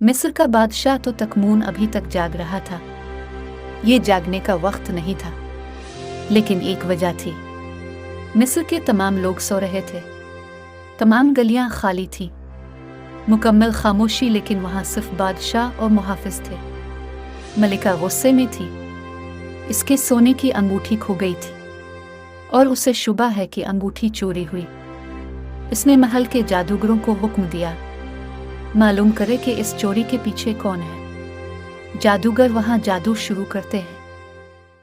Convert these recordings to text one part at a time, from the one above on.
मिस्र का बादशाह तो तकमून अभी तक जाग रहा था। ये जागने का वक्त नहीं था, लेकिन एक वजह थी। मिस्र के तमाम लोग सो रहे थे, तमाम गलियां खाली थीं, मुकम्मल खामोशी, लेकिन वहां सिर्फ बादशाह और मुहाफिज थे। मलिका गुस्से में थी। इसके सोने की अंगूठी खो गई थी और उसे शुबा है कि अंगूठी चोरी हुई। इसने महल के जादूगरों को हुक्म दिया, मालूम करे कि इस चोरी के पीछे कौन है। जादूगर वहां जादू शुरू करते हैं।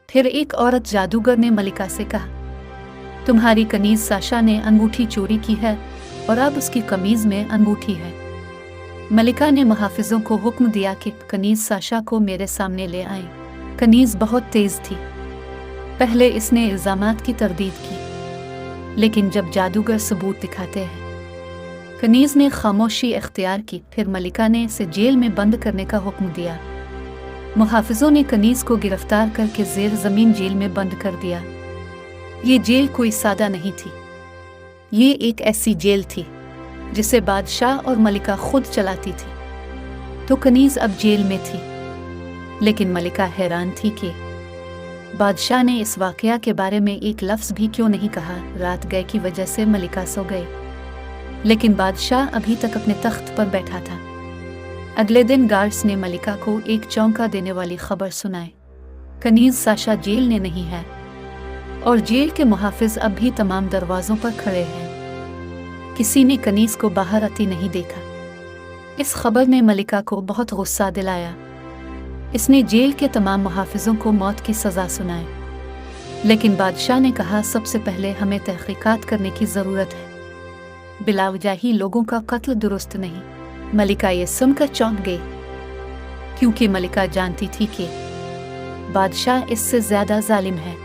फिर एक औरत जादूगर ने मलिका से कहा, तुम्हारी कनीज साशा ने अंगूठी चोरी की है और अब उसकी कमीज में अंगूठी है। मलिका ने मुहाफिजों को हुक्म दिया कि कनीज साशा को मेरे सामने ले आए। कनीज बहुत तेज थी। पहले इसने इल्जामात की तरदीद की, लेकिन जब जादूगर सबूत दिखाते हैं, कनीज ने खामोशी इख्तियार की। फिर मलिका ने इसे जेल में बंद करने का हुक्म दिया। मुहाफिजों ने कनीज को गिरफ्तार करके ज़ेर ज़मीन जेल में बंद कर दिया। ये जेल कोई सादा नहीं थी। ये एक ऐसी जेल थी जिसे बादशाह और मलिका खुद चलाती थी। तो कनीज अब जेल में थी, लेकिन मलिका हैरान थी कि बादशाह ने इस वाकया के बारे में एक लफ्ज़ भी क्यों नहीं कहा। रात गए की वजह से मलिका सो गई, लेकिन बादशाह अभी तक अपने तख्त पर बैठा था। अगले दिन गार्ड्स ने मलिका को एक चौंका देने वाली खबर सुनाई। कनीज साशा जेल में नहीं है और जेल के मुहाफिज अब भी तमाम दरवाजों पर खड़े हैं। किसी ने कनीज को बाहर आती नहीं देखा। इस खबर ने मलिका को बहुत गुस्सा दिलाया। इसने जेल के तमाम मुहाफिजों को मौत की सज़ा सुनाई, लेकिन बादशाह ने कहा, सबसे पहले हमें तहकीकात करने की ज़रूरत है। बिलावजाही लोगों का कत्ल दुरुस्त नहीं। मलिका ये सुनकर चौंक गई, क्योंकि मलिका जानती थी कि बादशाह इससे ज़्यादा जालिम है।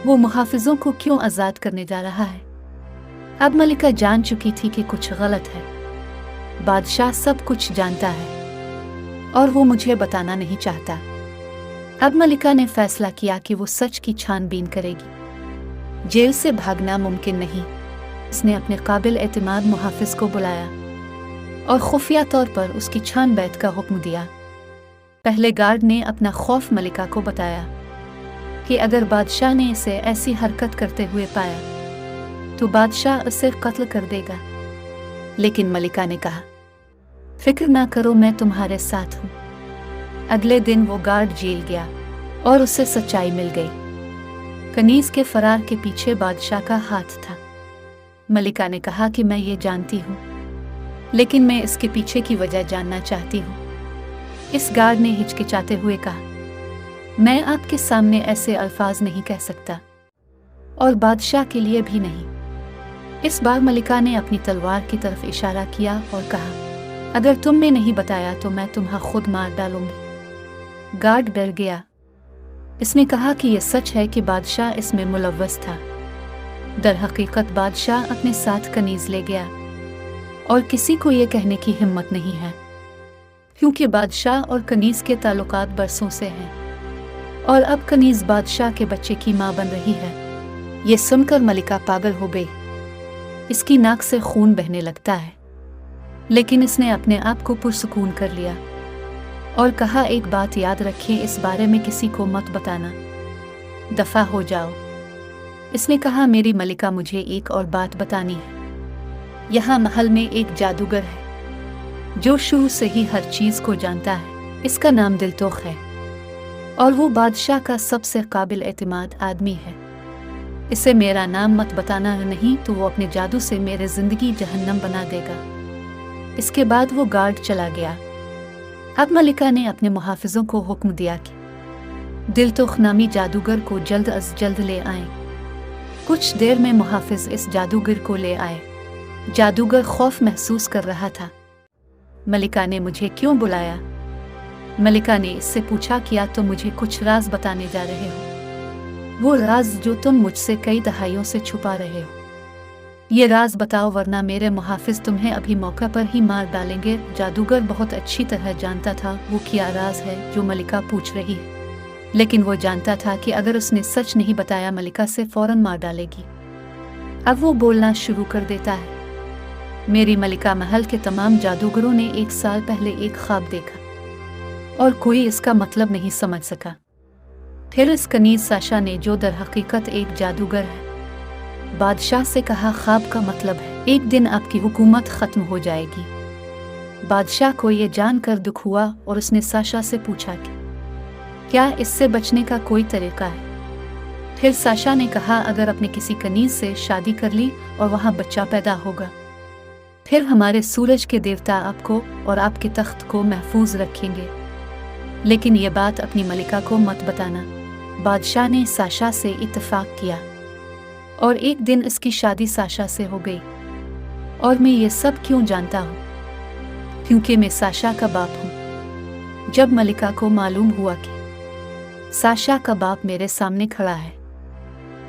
वो मुहाफिजों को क्यों आज़ाद करने जा रहा है। अब मलिका जान चुकी थी कि कुछ गलत है। बादशाह सब कुछ जानता है और वो मुझे बताना नहीं चाहता। अब मलिका ने फैसला किया कि वो सच की छानबीन करेगी। जेल से भागना मुमकिन नहीं। उसने अपने काबिल एतमाद मुहाफिज को बुलाया और खुफिया तौर पर उसकी छानबीन का हुक्म दिया। पहले गार्ड ने अपना खौफ मलिका को बताया कि अगर बादशाह ने इसे ऐसी हरकत करते हुए पाया तो बादशाह उसे कत्ल कर देगा। लेकिन मलिका ने कहा, फिक्र ना करो, मैं तुम्हारे साथ हूँ। अगले दिन वो गार्ड जेल गया और उसे सच्चाई मिल गई। कनीज के फरार के पीछे बादशाह का हाथ था। मलिका ने कहा कि मैं ये जानती हूँ, लेकिन मैं इसके पीछे की वजह जानना चाहती हूँ। इस गार्ड ने हिचकिचाते हुए कहा, मैं आपके सामने ऐसे अल्फाज नहीं कह सकता, और बादशाह के लिए भी नहीं। इस बार मलिका ने अपनी तलवार की तरफ इशारा किया और कहा, अगर तुमने नहीं बताया तो मैं तुम्हें खुद मार डालूंगी। गार्ड डर गया। इसने कहा कि यह सच है कि बादशाह इसमें मुलव्वस था। दर हकीकत बादशाह अपने साथ कनीज ले गया और किसी को यह कहने की हिम्मत नहीं है, क्योंकि बादशाह और कनीज के ताल्लुकात बरसों से हैं और अब कनीज बादशाह के बच्चे की मां बन रही है। ये सुनकर मलिका पागल हो गई। इसकी नाक से खून बहने लगता है, लेकिन इसने अपने आप को पुरसुकून कर लिया और कहा, एक बात याद रखिए, इस बारे में किसी को मत बताना। दफा हो जाओ। इसने कहा, मेरी मलिका, मुझे एक और बात बतानी है। यहाँ महल में एक जादूगर है जो शुरू से ही हर चीज को जानता है। इसका नाम दिलतोख है और वो बादशाह का सबसे काबिल एतमाद आदमी है। इसे मेरा नाम मत बताना, नहीं तो वो अपने जादू से मेरे जिंदगी जहन्नम बना देगा। इसके बाद वो गार्ड चला गया। अब मलिका ने अपने मुहाफिजों को हुक्म दिया कि दिलतोख नामी जादूगर को जल्द अज जल्द ले आएं। कुछ देर में मुहाफिज इस जादूगर को ले आए। जादूगर खौफ महसूस कर रहा था। मलिका ने मुझे क्यों बुलाया? मलिका ने इससे पूछा, किया तो मुझे कुछ राज बताने जा रहे हो? वो राज जो तुम मुझसे कई दहाइयों से छुपा रहे हो। ये राज बताओ, वरना मेरे मुहाफिज तुम्हें अभी मौका पर ही मार डालेंगे। जादूगर बहुत अच्छी तरह जानता था वो क्या राज है जो मलिका पूछ रही है, लेकिन वो जानता था कि अगर उसने सच नहीं बताया मलिका से फौरन मार डालेगी। अब वो बोलना शुरू कर देता है। मेरी मलिका महल के तमाम जादूगरों ने 1 साल पहले एक ख्वाब देखा और कोई इसका मतलब नहीं समझ सका। फिर इस कनीज साशा ने, जो दर हकीकत एक जादूगर है, बादशाह से कहा, ख्वाब का मतलब है एक दिन आपकी हुकूमत खत्म हो जाएगी। बादशाह को ये जानकर दुख हुआ और उसने साशा से पूछा कि क्या इससे बचने का कोई तरीका है। फिर साशा ने कहा, अगर अपने किसी कनीज से शादी कर ली और वहाँ बच्चा पैदा होगा, फिर हमारे सूरज के देवता आपको और आपके तख्त को महफूज रखेंगे, लेकिन ये बात अपनी मलिका को मत बताना। बादशाह ने साशा से इत्तेफाक किया और एक दिन इसकी शादी साशा से हो गई। और मैं ये सब क्यों जानता हूँ? क्योंकि मैं साशा का बाप हूँ। जब मलिका को मालूम हुआ कि साशा का बाप मेरे सामने खड़ा है,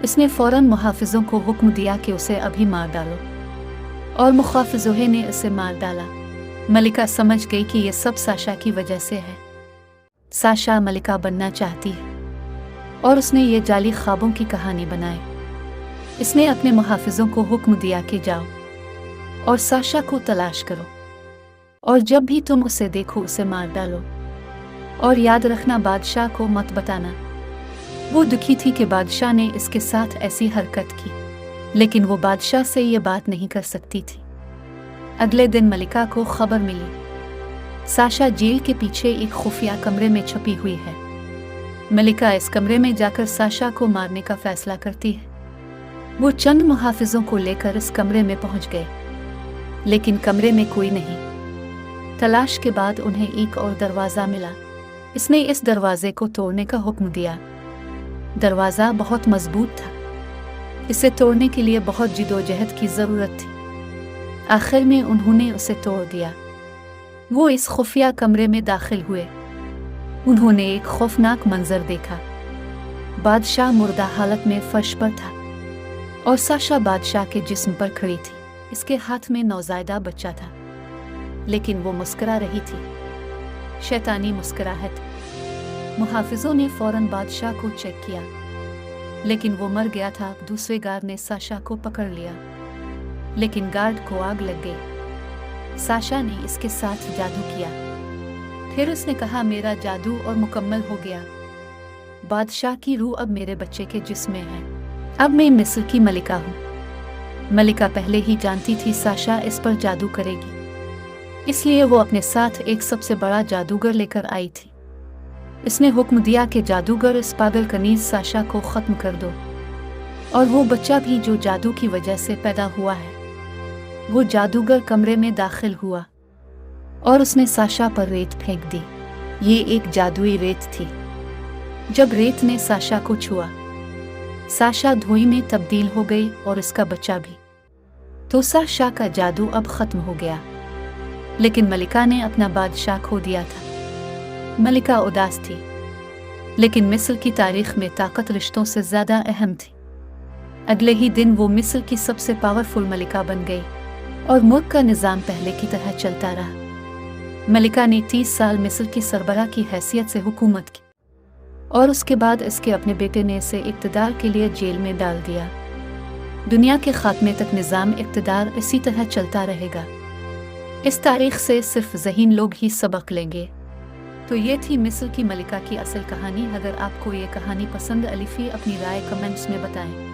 इसने फौरन मुहाफिजों को हुक्म दिया कि उसे अभी मार डालो, और मुहाफिजों ने उसे मार डाला। मलिका समझ गई कि यह सब साशा की वजह से है। साशा मलिका बनना चाहती है और उसने ये जाली ख्वाबों की कहानी बनाई। इसने अपने मुहाफिजों को हुक्म दिया कि जाओ और साशा को तलाश करो, और जब भी तुम उसे देखो उसे मार डालो, और याद रखना बादशाह को मत बताना। वो दुखी थी कि बादशाह ने इसके साथ ऐसी हरकत की, लेकिन वो बादशाह से ये बात नहीं कर सकती थी। अगले दिन मलिका को खबर मिली, साशा जेल के पीछे एक खुफिया कमरे में छुपी हुई है। मलिका इस कमरे में जाकर साशा को मारने का फैसला करती है। वो चंद मुहाफिजों को लेकर इस कमरे में पहुंच गए, लेकिन कमरे में कोई नहीं। तलाश के बाद उन्हें एक और दरवाज़ा मिला। इसने इस दरवाजे को तोड़ने का हुक्म दिया। दरवाज़ा बहुत मजबूत था, इसे तोड़ने के लिए बहुत जिदोजहद की ज़रूरत थी। आखिर में उन्होंने उसे तोड़ दिया। वो इस खुफिया कमरे में दाखिल हुए। उन्होंने एक खौफनाक मंजर देखा। बादशाह मुर्दा हालत में फर्श पर था और साशा बादशाह के जिस्म पर खड़ी थी। इसके हाथ में नौज़ायदा बच्चा था, लेकिन वो मुस्कुरा रही थी, शैतानी मुस्कुराहट। मुहाफिजों ने फौरन बादशाह को चेक किया, लेकिन वो मर गया था। दूसरे गार्ड ने साशा को पकड़ लिया, लेकिन गार्ड को आग लग गई। साशा ने इसके साथ जादू किया। फिर उसने कहा, मेरा जादू और मुकम्मल हो गया। बादशाह की रूह अब मेरे बच्चे के जिस्म में है। अब मैं मिस्र की मलिका हूँ। मलिका पहले ही जानती थी साशा इस पर जादू करेगी, इसलिए वो अपने साथ एक सबसे बड़ा जादूगर लेकर आई थी। इसने हुक्म दिया कि जादूगर इस पागल कनीज साशा को ख़त्म कर दो, और वो बच्चा भी जो जादू की वजह से पैदा हुआ है। वो जादूगर कमरे में दाखिल हुआ और उसने साशा पर रेत फेंक दी। ये एक जादुई रेत थी। जब रेत ने साशा को छुआ, साशा धुएं में तब्दील हो गई और इसका बच्चा भी। तो साशा का जादू अब ख़त्म हो गया, लेकिन मलिका ने अपना बादशाह खो दिया था। मलिका उदास थी, लेकिन मिस्र की तारीख में ताकत रिश्तों से ज़्यादा अहम थी। अगले ही दिन वो मिस्र की सबसे पावरफुल मलिका बन गई और मुल्क का निज़ाम पहले की तरह चलता रहा। मलिका ने 30 साल मिस्र की सरबराह की हैसियत से हुकूमत की, और उसके बाद इसके अपने बेटे ने इसे इक़्तिदार के लिए जेल में डाल दिया। दुनिया के खात्मे तक निज़ाम इक़्तिदार इसी तरह चलता रहेगा। इस तारीख से सिर्फ ज़हीन लोग ही सबक लेंगे। तो ये थी मिस्र की मलिका की असल कहानी। अगर आपको ये कहानी पसंद आई, अपनी राय कमेंट्स में बताएं।